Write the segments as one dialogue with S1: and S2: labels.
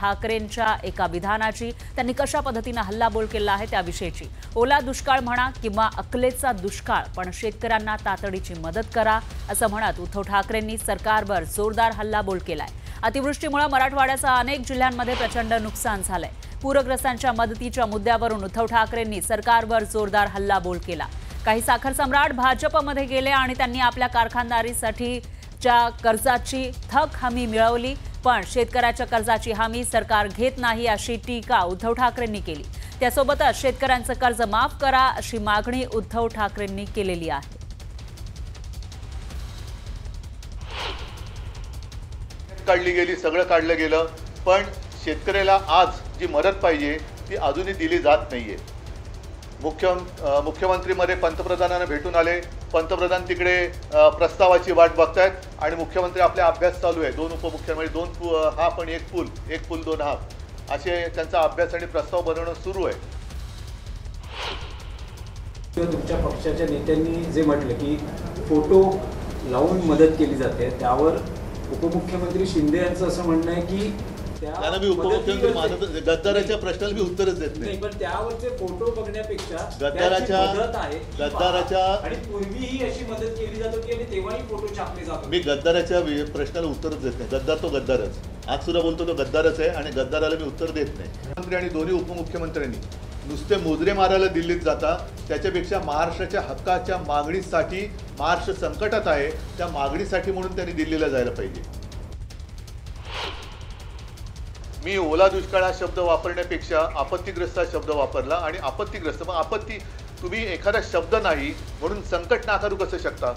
S1: ठाकरेंच्या एका विधानाची, त्यांनी कशा पद्धतीने हल्लाबोल केला आहे त्याविषयीची। ओला दुष्काळ म्हणा किंवा अकलेचा दुष्काळ, पण शेतकऱ्यांना तातडीची मदत करा असं म्हणत उद्धव ठाकरेंनी सरकारवर जोरदार हल्लाबोल केलाय। अतिवृष्टीमुळे मराठवाड्यासह अनेक जिल्ह्यांमध्ये प्रचंड नुकसान झालंय। पूरग्रस्तांच्या मदतीच्या मुद्द्यावरून उद्धव ठाकरेंनी सरकारवर जोरदार हल्लाबोल केला। काही साखर सम्राट भाजपमध्ये गेले आणि त्यांनी आपल्या कारखानदारीसाठीच्या कर्जाची थक हमी मिळवली, पण शेतकऱ्याच्या कर्जाची हमी सरकार घेत नाही अशी टीका उद्धव ठाकरेंनी केली। त्यासोबतच शेतकऱ्यांचं कर्ज माफ करा अशी मागणी उद्धव ठाकरेंनी केलेली आहे।
S2: काढली गेली, सगळं काढलं गेलं, पण शेतकऱ्याला आज जी मदत पाहिजे ती अजूनही दिली जात नाहीये। मुख्यमंत्रीमध्ये पंतप्रधानांना भेटून आले, पंतप्रधान तिकडे प्रस्तावाची वाट बघतायत आणि मुख्यमंत्री आपला अभ्यास चालू आहे। दोन उपमुख्यमंत्री, दोन हाफ आणि एक पूल दोन हाफ असे त्यांचा अभ्यास आणि प्रस्ताव बनवणं सुरू आहे।
S3: तुमच्या पक्षाच्या नेत्यांनी जे म्हटलं की फोटो लावून मदत केली जाते, त्यावर उपमुख्यमंत्री शिंदे यांचं असं म्हणणं आहे की
S2: त्यांना मी उपमुख्यमंत्री गद्दाराच्या प्रश्नाला मी उत्तरच देत नाही,
S3: पण त्यावरचे फोटो बघण्यापेक्षा
S2: गद्दाराच्या
S3: आणि पूर्वीही अशी मदत केली जात होती आणि तेव्हाही फोटो छापले जात होते।
S2: मी गद्दाराच्या प्रश्नाला उत्तरच देत नाही। गद्दार तो गद्दारच, आज सुद्धा बोलतो तो गद्दारच आहे आणि गद्दाराला मी उत्तर देत नाही। मुख्यमंत्री आणि दोन्ही उपमुख्यमंत्र्यांनी नुसते मुजरे मारायला दिल्लीत जाता, त्याच्यापेक्षा महाराष्ट्राच्या हक्काच्या मागणीसाठी, महाराष्ट्र संकटात आहे त्या मागणीसाठी म्हणून त्यांनी दिल्लीला जायला पाहिजे। मी ओला दुष्काळ हा शब्द वापरण्यापेक्षा आपत्तीग्रस्त हा शब्द वापरला आणि आपत्तीग्रस्त मग आपत्ती, तुम्ही एखादा शब्द नाही म्हणून संकट नाकारू कसं शकता?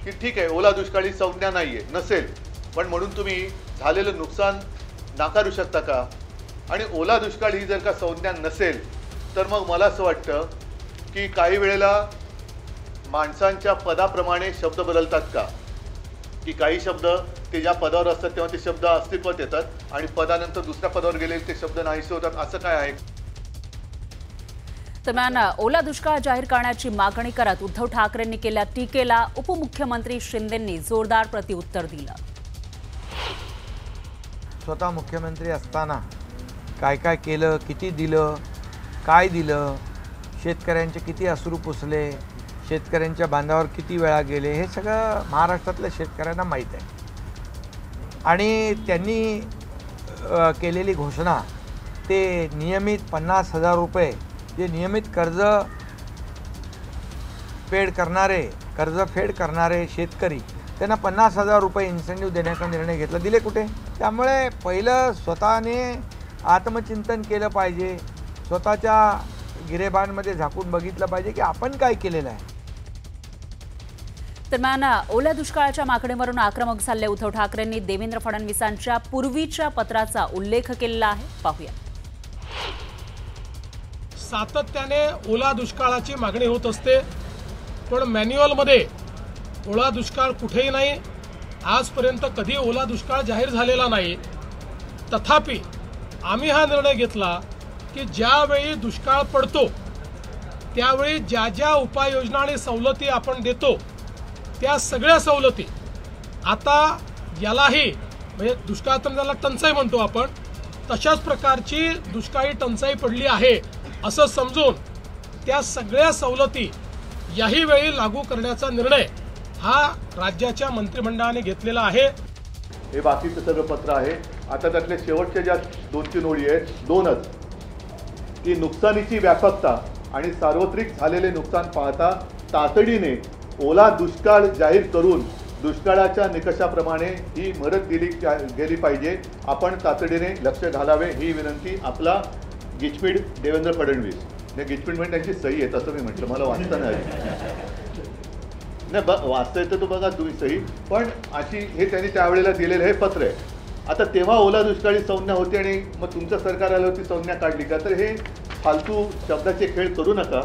S2: की ठीक आहे ओला दुष्काळ ही संज्ञा नाहीये, नसेल, पण म्हणून तुम्ही झालेलं नुकसान नाकारू शकता का? आणि ओला दुष्काळ ही जर का संज्ञा नसेल तर मग मला असं वाटतं की काही वेळेला माणसांच्या पदाप्रमाणे शब्द बदलतात का? की काही शब्द ते ज्या पदावर असतात तेव्हा ते शब्द अस्तित्वात येतात आणि पदानंतर दुसऱ्या पदावर गेले ते शब्द नाहीसे होतात, असं काय आहे?
S1: दरम्यान ओला दुष्काळ जाहीर करण्याची मागणी करत उद्धव ठाकरेंनी केल्या टीकेला उपमुख्यमंत्री शिंदेंनी जोरदार प्रत्युत्तर दिलं।
S4: स्वतः मुख्यमंत्री असताना काय काय केलं, किती दिलं, काय दिलं, शेतकऱ्यांचे किती अश्रू पुसले, शेतकऱ्यांच्या बांधावर किती वेळा गेले, हे सगळं महाराष्ट्रातल्या शेतकऱ्यांना माहीत आहे। आणि त्यांनी केलेली घोषणा ते नियमित 50,000 रुपये जे नियमित कर्जफेड करणारे शेतकरी, त्यांना 50,000 रुपये इन्सेंटिव्ह देण्याचा निर्णय घेतला। दिले कुठे? त्यामुळे पहिलं स्वतःने आत्मचिंतन केलं पाहिजे, स्वतःच्या गिरेबांमध्ये झाकून बघितलं पाहिजे की आपण काय केलेलं आहे।
S1: दरम्यान ओल्या दुष्काळाच्या मागणीवरून आक्रमक झालेले उद्धव ठाकरेंनी देवेंद्र फडणवीसांच्या पूर्वीच्या पत्राचा उल्लेख केलेला आहे, पाहूया।
S5: सातत्याने ओला दुष्काळाची मागणी होत असते, पण मॅन्युअलमध्ये ओला दुष्काळ कुठेही नाही, आजपर्यंत कधी ओला दुष्काळ जाहीर झालेला नाही। तथापि आम्ही हा निर्णय घेतला की ज्यावेळी दुष्काळ पडतो त्यावेळी ज्या ज्या उपाययोजना आणि सवलती आपण देतो त्या सगळ्या सवलती आता यालाही, म्हणजे दुष्काळ तर त्याला टंचाई म्हणतो आपण, तशाच प्रकारची दुष्काळी टंचाई पडली आहे असं समजून त्या सगळ्या सवलती याही वेळी लागू करण्याचा निर्णय हा राज्याच्या मंत्रिमंडळाने घेतलेला आहे।
S2: हे बाकीचं सगळं पत्र आहे। आता त्यातले शेवटच्या ज्या 2-3 ओळी आहेत, दोनच, की नुकसानीची व्यापकता आणि सार्वत्रिक झालेले नुकसान पाहता तातडीने ओला दुष्काळ जाहीर करून दुष्काळाच्या निकषाप्रमाणे ही मदत दिली गेली पाहिजे। आपण तातडीने लक्ष घालावे ही विनंती आपला गिचपीड देवेंद्र फडणवीस, नाही गिचपीड म्हणजे त्यांची सही आहे तसं मी म्हटलं, मला वाचता नाही वाचता येतं तो बघा तुम्ही सही, पण अशी हे त्यांनी त्यावेळेला दिलेलं हे पत्र आहे। आता तेव्हा ओला दुष्काळी संज्ञा होती आणि मग तुमचं सरकार आलं होती संज्ञा काढली का? तर हे फालतू शब्दाचे खेळ करू नका।